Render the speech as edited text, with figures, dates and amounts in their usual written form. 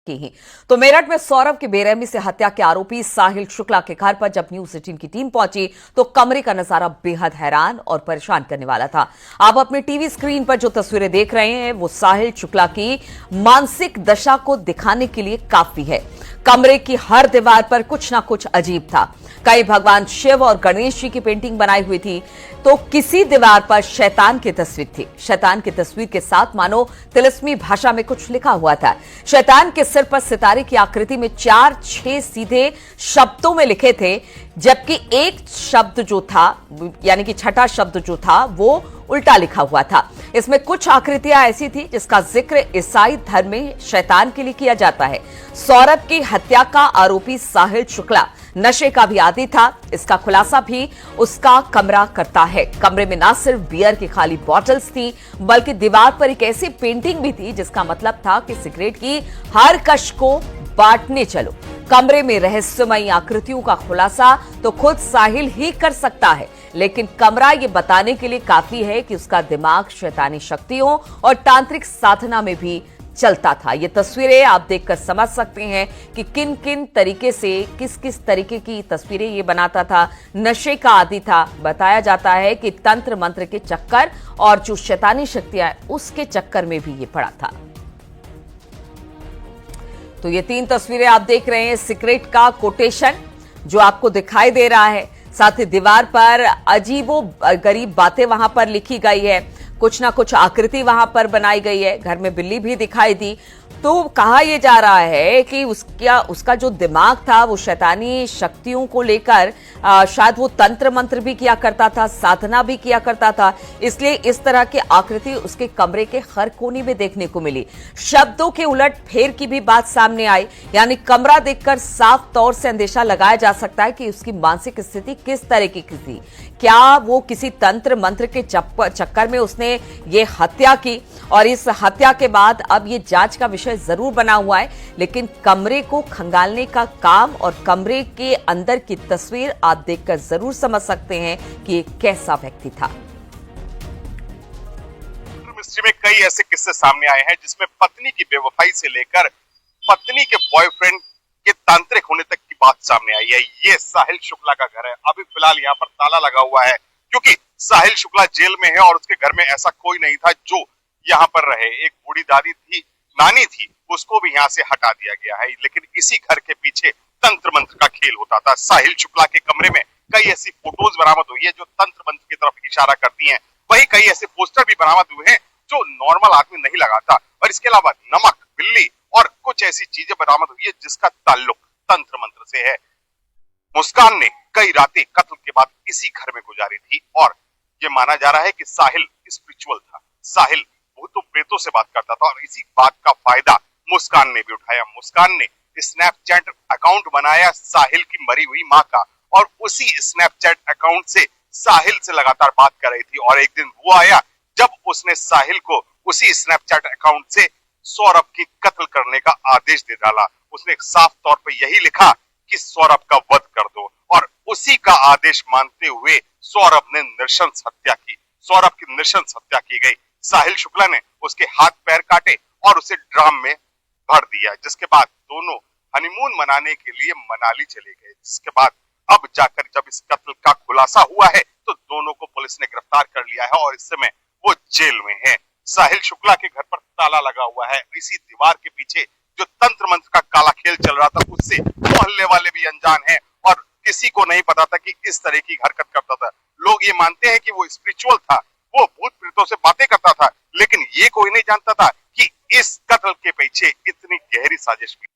की ही। तो मेरठ में सौरभ की बेरहमी से हत्या के आरोपी साहिल शुक्ला के घर पर जब न्यूज 18 की टीम पहुंची तो कमरे का नजारा बेहद हैरान और परेशान करने वाला था। आप अपने टीवी स्क्रीन पर जो तस्वीरें देख रहे हैं वो साहिल शुक्ला की मानसिक दशा को दिखाने के लिए काफी है। कमरे की हर दीवार पर कुछ ना कुछ अजीब था। कई भगवान शिव और गणेश जी की पेंटिंग बनाई हुई थी तो किसी दीवार पर शैतान की तस्वीर थी। शैतान की तस्वीर के साथ मानो तिलिस्मी भाषा में कुछ लिखा हुआ था। शैतान के सिर पर सितारे की आकृति में 4-6 सीधे शब्दों में लिखे थे, जबकि एक शब्द जो था यानी कि छठा शब्द जो था वो उल्टा लिखा हुआ था। इसमें कुछ आकृतियां ऐसी थी जिसका जिक्र ईसाई धर्म में शैतान के लिए किया जाता है। सौरभ की हत्या का आरोपी साहिल शुक्ला नशे का भी आदी था। इसका खुलासा भी उसका कमरा करता है। कमरे में न सिर्फ बियर की खाली बॉटल्स थी बल्कि दीवार पर एक ऐसी पेंटिंग भी थी जिसका मतलब था कि सिगरेट की हर कश को बांटने चलो। कमरे में रहस्यमयी आकृतियों का खुलासा तो खुद साहिल ही कर सकता है, लेकिन कमरा ये बताने के लिए काफी है कि उसका दिमाग शैतानी शक्तियों और तांत्रिक साधना में भी चलता था। ये तस्वीरें आप देखकर समझ सकते हैं कि किन किन तरीके से किस किस तरीके की तस्वीरें ये बनाता था। नशे का आदी था। बताया जाता है कि तंत्र मंत्र के चक्कर और जो शैतानी शक्तियां उसके चक्कर में भी ये पड़ा था। तो ये 3 तस्वीरें आप देख रहे हैं। सिगरेट का कोटेशन जो आपको दिखाई दे रहा है, साथ ही दीवार पर अजीबो गरीब बातें वहां पर लिखी गई है, कुछ ना कुछ आकृति वहां पर बनाई गई है। घर में बिल्ली भी दिखाई दी। तो कहा यह जा रहा है कि उसका जो दिमाग था वो शैतानी शक्तियों को लेकर शायद वो तंत्र मंत्र भी किया करता था, साधना भी किया करता था, इसलिए इस तरह की आकृति उसके कमरे के हर कोने में देखने को मिली। शब्दों के उलट फेर की भी बात सामने आई, यानी कमरा देखकर साफ तौर से अंदेशा लगाया जा सकता है कि उसकी मानसिक स्थिति किस तरह की थी। क्या वो किसी तंत्र मंत्र के चक्कर में उसने ये हत्या की, और इस हत्या के बाद अब ये जांच का विषय जरूर बना हुआ है, लेकिन कमरे को खंगालने का काम और कमरे के अंदर की तस्वीर आप देखकर जरूर समझ सकते हैं कि ये कैसा व्यक्ति था। मिस्ट्री में कई ऐसे किस्से सामने आए हैं जिसमें पत्नी की बेवफाई से लेकर पत्नी के बॉयफ्रेंड के तांत्रिक होने तक की बात सामने आई है। ये साहिल शुक्ला का घर है। अभी फिलहाल यहाँ पर ताला लगा हुआ है क्योंकि साहिल शुक्ला जेल में है और उसके घर में ऐसा कोई नहीं था जो यहाँ पर रहे। एक बूढ़ी दादी थी, नानी थी, उसको भी यहाँ से हटा दिया गया है। लेकिन इसी घर के पीछे तंत्र मंत्र का खेल होता था। साहिल शुक्ला के कमरे में कई ऐसी फोटोज बरामद हुई है जो तंत्र मंत्र की तरफ इशारा करती हैं। वहीं कई ऐसे पोस्टर भी बरामद हुए हैं जो नॉर्मल आदमी नहीं लगाता। और इसके अलावा नमक, बिल्ली और कुछ ऐसी चीजें बरामद हुई है जिसका ताल्लुक तंत्र मंत्र से है। मुस्कान ने कई रातें कत्ल के बाद इसी घर में गुजारी थी और ये माना जा रहा है कि साहिल स्पिरिचुअल था। साहिल भूतों प्रेतों से बात करता था और इसी बात का फायदा मुस्कान ने भी उठाया। मुस्कान ने स्नैपचैट अकाउंट बनाया साहिल की मरी हुई मां का और उसी स्नैपचैट अकाउंट से साहिल से लगातार बात कर रही थी। और एक दिन वो आया जब उसने साहिल को उसी स्नैपचैट अकाउंट से सौरभ की कत्ल करने का आदेश दे डाला। उसने साफ तौर पर यही लिखा कि सौरभ का वध कर दो और उसी का आदेश मानते हुए सौरभ ने नृशंस हत्या की। सौरभ की नृशंस हत्या की गई। साहिल शुक्ला ने उसके हाथ पैर काटे और उसे ड्राम में भर दिया, जिसके बाद दोनों हनीमून मनाने के लिए मनाली चले गए। जिसके बाद अब जाकर जब इस कत्ल का खुलासा हुआ है तो दोनों को पुलिस ने गिरफ्तार कर लिया है और इस समय वो जेल में है। साहिल शुक्ला के घर पर ताला लगा हुआ है। इसी दीवार के पीछे जो तंत्र मंत्र का काला खेल चल रहा था उससे मोहल्ले वाले भी अनजान हैं और किसी को नहीं पता था कि इस तरह की हरकत करता था। लोग ये मानते हैं कि वो स्पिरिचुअल था, वो भूत प्रेतों से बातें करता था, लेकिन ये कोई नहीं जानता था कि इस कत्ल के पीछे इतनी गहरी साजिश भी